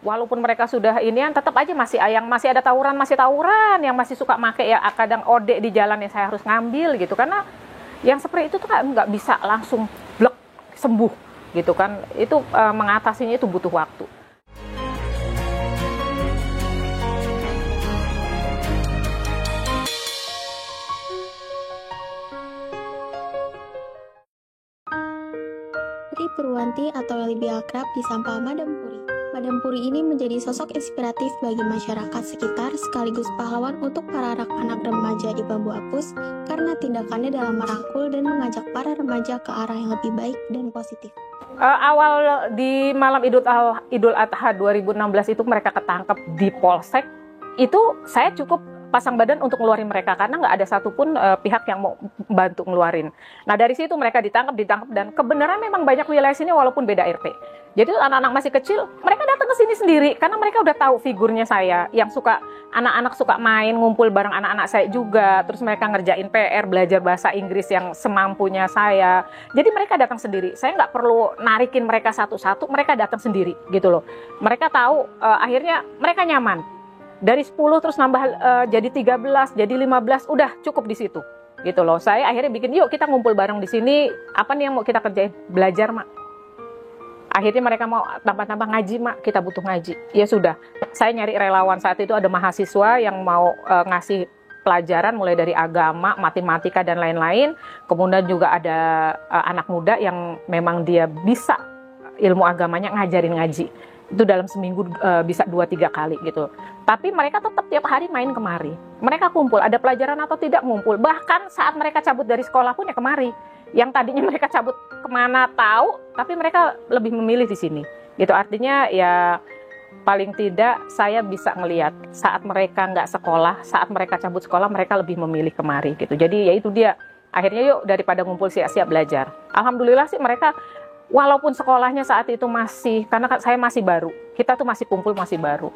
walaupun mereka sudah inian, tetap aja masih ada masih tawuran, yang masih suka make ya kadang ode di jalan yang saya harus ngambil gitu, karena yang seperti itu tuh nggak bisa langsung blek sembuh gitu kan, itu mengatasinya itu butuh waktu. Putri Purwanti atau yang lebih akrab disapa Madam Puri. Madam Puri ini menjadi sosok inspiratif bagi masyarakat sekitar sekaligus pahlawan untuk para anak-anak remaja di Bambu Apus karena tindakannya dalam merangkul dan mengajak para remaja ke arah yang lebih baik dan positif. Awal di malam Idul Adha 2016 itu mereka ketangkep di Polsek, itu saya cukup pasang badan untuk ngeluarin mereka karena nggak ada satupun pihak yang mau bantu ngeluarin. Nah dari situ mereka ditangkap dan kebenaran memang banyak wilayah sini walaupun beda RT. Jadi anak-anak masih kecil mereka datang ke sini sendiri karena mereka udah tahu figurnya saya yang suka anak-anak suka main ngumpul bareng anak-anak saya juga. Terus mereka ngerjain PR, belajar bahasa Inggris yang semampunya saya. Jadi mereka datang sendiri. Saya nggak perlu narikin mereka satu-satu, mereka datang sendiri gitu loh. Mereka tahu akhirnya mereka nyaman. Dari 10 terus nambah jadi 13, jadi 15, udah cukup di situ. Gitu loh. Saya akhirnya bikin, yuk kita ngumpul bareng di sini. Apa nih yang mau kita kerjain? Belajar, Mak. Akhirnya mereka mau tambah-tambah ngaji, Mak. Kita butuh ngaji. Ya sudah. Saya nyari relawan saat itu, ada mahasiswa yang mau ngasih pelajaran mulai dari agama, matematika dan lain-lain. Kemudian juga ada anak muda yang memang dia bisa ilmu agamanya ngajarin ngaji. Itu dalam seminggu bisa 2-3 kali gitu. Tapi mereka tetap tiap hari main kemari. Mereka kumpul, ada pelajaran atau tidak ngumpul. Bahkan saat mereka cabut dari sekolah pun ya kemari. Yang tadinya mereka cabut kemana tahu, tapi mereka lebih memilih di sini. Gitu artinya ya paling tidak saya bisa ngelihat saat mereka nggak sekolah, saat mereka cabut sekolah mereka lebih memilih kemari gitu. Jadi ya itu dia. Akhirnya yuk daripada ngumpul siap-siap belajar. Alhamdulillah sih mereka walaupun sekolahnya saat itu masih, karena saya masih baru, kita tuh masih kumpul masih baru.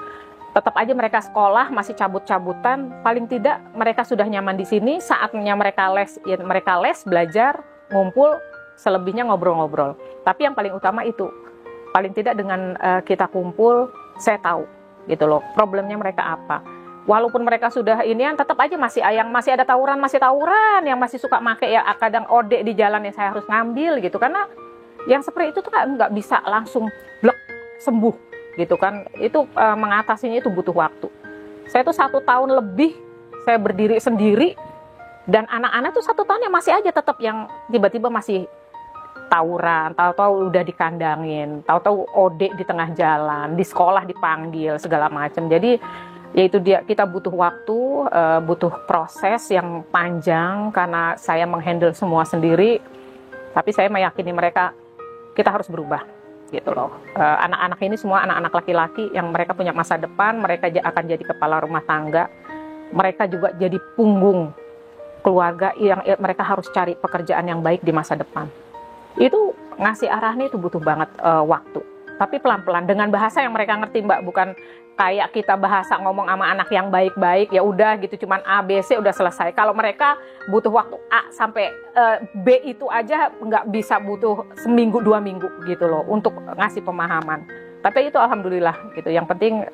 Tetap aja mereka sekolah, masih cabut-cabutan, paling tidak mereka sudah nyaman di sini, saatnya mereka les, ya mereka les, belajar, ngumpul, selebihnya ngobrol-ngobrol. Tapi yang paling utama itu, paling tidak dengan kita kumpul, saya tahu gitu loh, problemnya mereka apa. Walaupun mereka sudah inian, tetap aja masih ada masih tawuran, yang masih suka make ya kadang ode di jalan yang saya harus ngambil gitu, karena yang seperti itu tuh nggak bisa langsung blek sembuh gitu kan, itu mengatasinya itu butuh waktu. Saya tuh 1 tahun lebih saya berdiri sendiri dan anak-anak tuh 1 tahun yang masih aja tetap yang tiba-tiba masih tawuran, tahu-tahu udah dikandangin, tahu-tahu ode di tengah jalan, di sekolah dipanggil segala macam. Jadi ya itu dia, kita butuh waktu, butuh proses yang panjang karena saya menghandle semua sendiri. Tapi saya meyakini mereka, kita harus berubah gitu loh. Anak-anak ini semua anak-anak laki-laki yang mereka punya masa depan, mereka akan jadi kepala rumah tangga, mereka juga jadi punggung keluarga yang mereka harus cari pekerjaan yang baik di masa depan. Itu ngasih arahnya itu butuh banget waktu. Tapi pelan-pelan dengan bahasa yang mereka ngerti, Mbak, bukan kayak kita bahasa ngomong sama anak yang baik-baik ya udah gitu, cuman A B C udah selesai. Kalau mereka butuh waktu A sampai B itu aja nggak bisa, butuh seminggu 2 minggu gitu loh untuk ngasih pemahaman. Tapi itu alhamdulillah gitu. Yang penting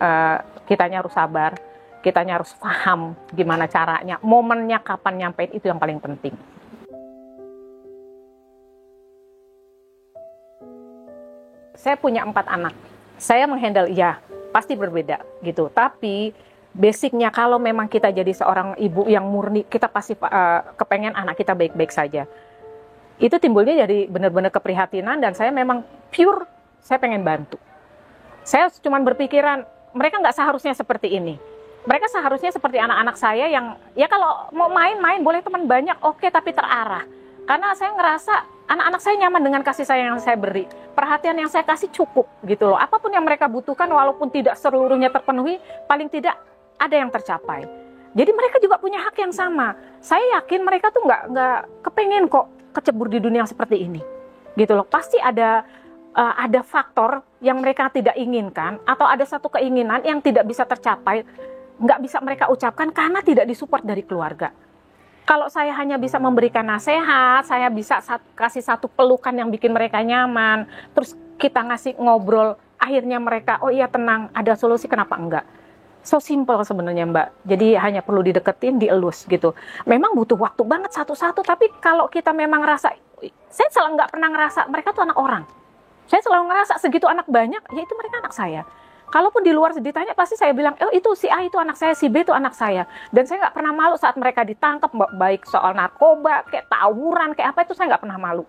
kitanya harus sabar, kitanya harus paham gimana caranya, momennya kapan nyampein, itu yang paling penting. Saya punya 4 anak. Saya menghandle ya pasti berbeda gitu. Tapi basicnya kalau memang kita jadi seorang ibu yang murni, kita pasti kepengen anak kita baik-baik saja. Itu timbulnya jadi benar-benar keprihatinan dan saya memang pure, saya pengen bantu. Saya cuma berpikiran mereka nggak seharusnya seperti ini. Mereka seharusnya seperti anak-anak saya yang ya kalau mau main-main boleh teman banyak, oke, tapi terarah. Karena saya ngerasa anak-anak saya nyaman dengan kasih sayang yang saya beri. Perhatian yang saya kasih cukup gitu loh. Apapun yang mereka butuhkan walaupun tidak seluruhnya terpenuhi, paling tidak ada yang tercapai. Jadi mereka juga punya hak yang sama. Saya yakin mereka tuh nggak kepengen kok kecebur di dunia seperti ini. Gitu loh. Pasti ada faktor yang mereka tidak inginkan atau ada satu keinginan yang tidak bisa tercapai, nggak bisa mereka ucapkan karena tidak disupport dari keluarga. Kalau saya hanya bisa memberikan nasihat, saya bisa kasih satu pelukan yang bikin mereka nyaman, terus kita ngasih ngobrol akhirnya mereka, oh iya tenang, ada solusi, kenapa enggak? So simple sebenarnya Mbak. Jadi hanya perlu dideketin, dielus gitu. Memang butuh waktu banget satu-satu, tapi kalau kita memang rasa, saya selalu nggak pernah ngerasa mereka tuh anak orang. Saya selalu ngerasa segitu anak banyak, ya itu mereka anak saya. Kalaupun di luar ditanya, pasti saya bilang, oh itu si A itu anak saya, si B itu anak saya. Dan saya nggak pernah malu saat mereka ditangkap, baik soal narkoba, kayak tawuran, kayak apa, itu saya nggak pernah malu.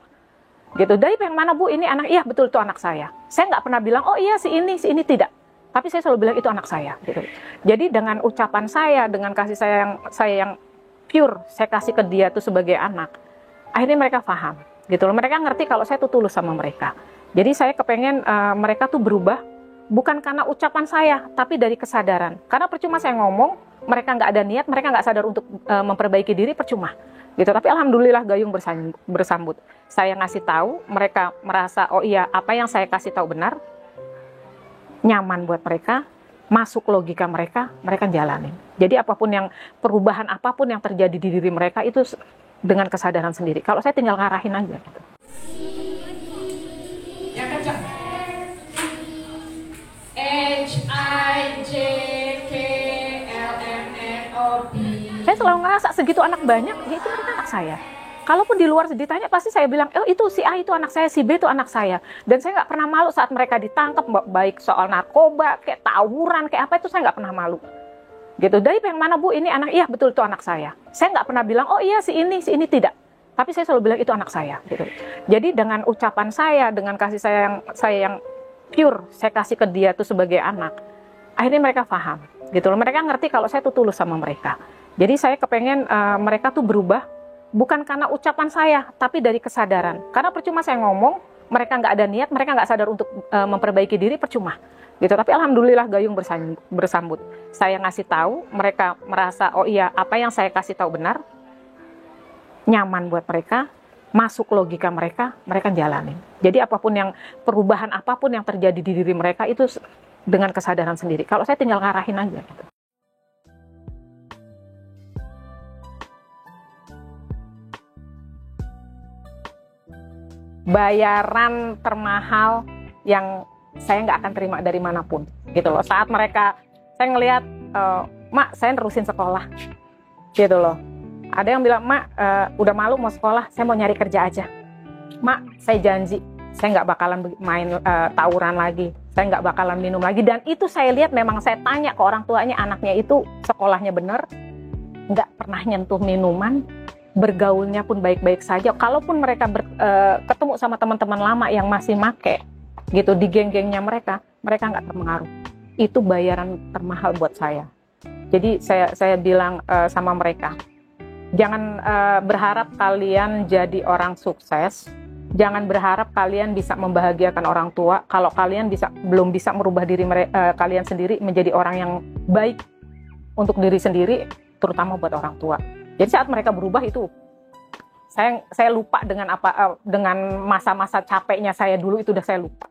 Gitu, dari yang mana Bu, ini anak, iya betul itu anak saya. Saya nggak pernah bilang, oh iya si ini, tidak. Tapi saya selalu bilang itu anak saya. Gitu. Jadi dengan ucapan saya, dengan kasih saya yang pure, saya kasih ke dia tuh sebagai anak, akhirnya mereka paham. Gitu loh, mereka ngerti kalau saya tuh tulus sama mereka. Jadi saya kepengen mereka tuh berubah, bukan karena ucapan saya, tapi dari kesadaran. Karena percuma saya ngomong, mereka nggak ada niat, mereka nggak sadar untuk memperbaiki diri, percuma. Gitu. Tapi alhamdulillah gayung bersambut. Saya ngasih tahu, mereka merasa, oh iya, apa yang saya kasih tahu benar, nyaman buat mereka, masuk logika mereka, mereka jalanin. Jadi perubahan apapun yang terjadi di diri mereka, itu dengan kesadaran sendiri. Kalau saya tinggal ngarahin aja. Gitu. Yang kencang. HIJKLMNOP. Saya selalu ngerasa segitu anak banyak, ya itu mereka anak saya. Kalaupun di luar ditanya, pasti saya bilang, oh itu si A itu anak saya, si B itu anak saya. Dan saya nggak pernah malu saat mereka ditangkap, baik soal narkoba, kayak tawuran, kayak apa, itu saya nggak pernah malu. Gitu, dari yang mana Bu, ini anak, iya betul itu anak saya. Saya nggak pernah bilang, oh iya si ini, tidak. Tapi saya selalu bilang itu anak saya. Gitu. Jadi dengan ucapan saya, dengan kasih saya yang pure, saya kasih ke dia tuh sebagai anak, akhirnya mereka paham. Gitu loh, mereka ngerti kalau saya tuh tulus sama mereka. Jadi saya kepengen mereka tuh berubah, bukan karena ucapan saya, tapi dari kesadaran. Karena percuma saya ngomong, mereka nggak ada niat, mereka nggak sadar untuk memperbaiki diri, percuma. Gitu. Tapi alhamdulillah gayung bersambut. Saya ngasih tahu, mereka merasa, oh iya, apa yang saya kasih tahu benar, nyaman buat mereka, masuk logika mereka, mereka jalanin. Jadi perubahan apapun yang terjadi di diri mereka, itu dengan kesadaran sendiri. Kalau saya tinggal ngarahin aja. Gitu. Bayaran termahal yang saya nggak akan terima dari manapun, gitu loh. Saat saya ngelihat, Mak, saya nerusin sekolah, gitu loh. Ada yang bilang, Mak, udah malu mau sekolah, saya mau nyari kerja aja. Mak, saya janji, saya nggak bakalan main tawuran lagi, saya nggak bakalan minum lagi. Dan itu saya lihat, memang saya tanya ke orang tuanya, anaknya itu sekolahnya bener, nggak pernah nyentuh minuman, bergaulnya pun baik-baik saja. Kalaupun mereka ketemu sama teman-teman lama yang masih make, gitu, di geng-gengnya mereka nggak terpengaruh. Itu bayaran termahal buat saya. Jadi saya bilang sama mereka, jangan berharap kalian jadi orang sukses, jangan berharap kalian bisa membahagiakan orang tua kalau kalian belum bisa merubah diri kalian sendiri menjadi orang yang baik untuk diri sendiri, terutama buat orang tua. Jadi saat mereka berubah itu, saya lupa dengan masa-masa capeknya saya dulu, itu udah saya lupa.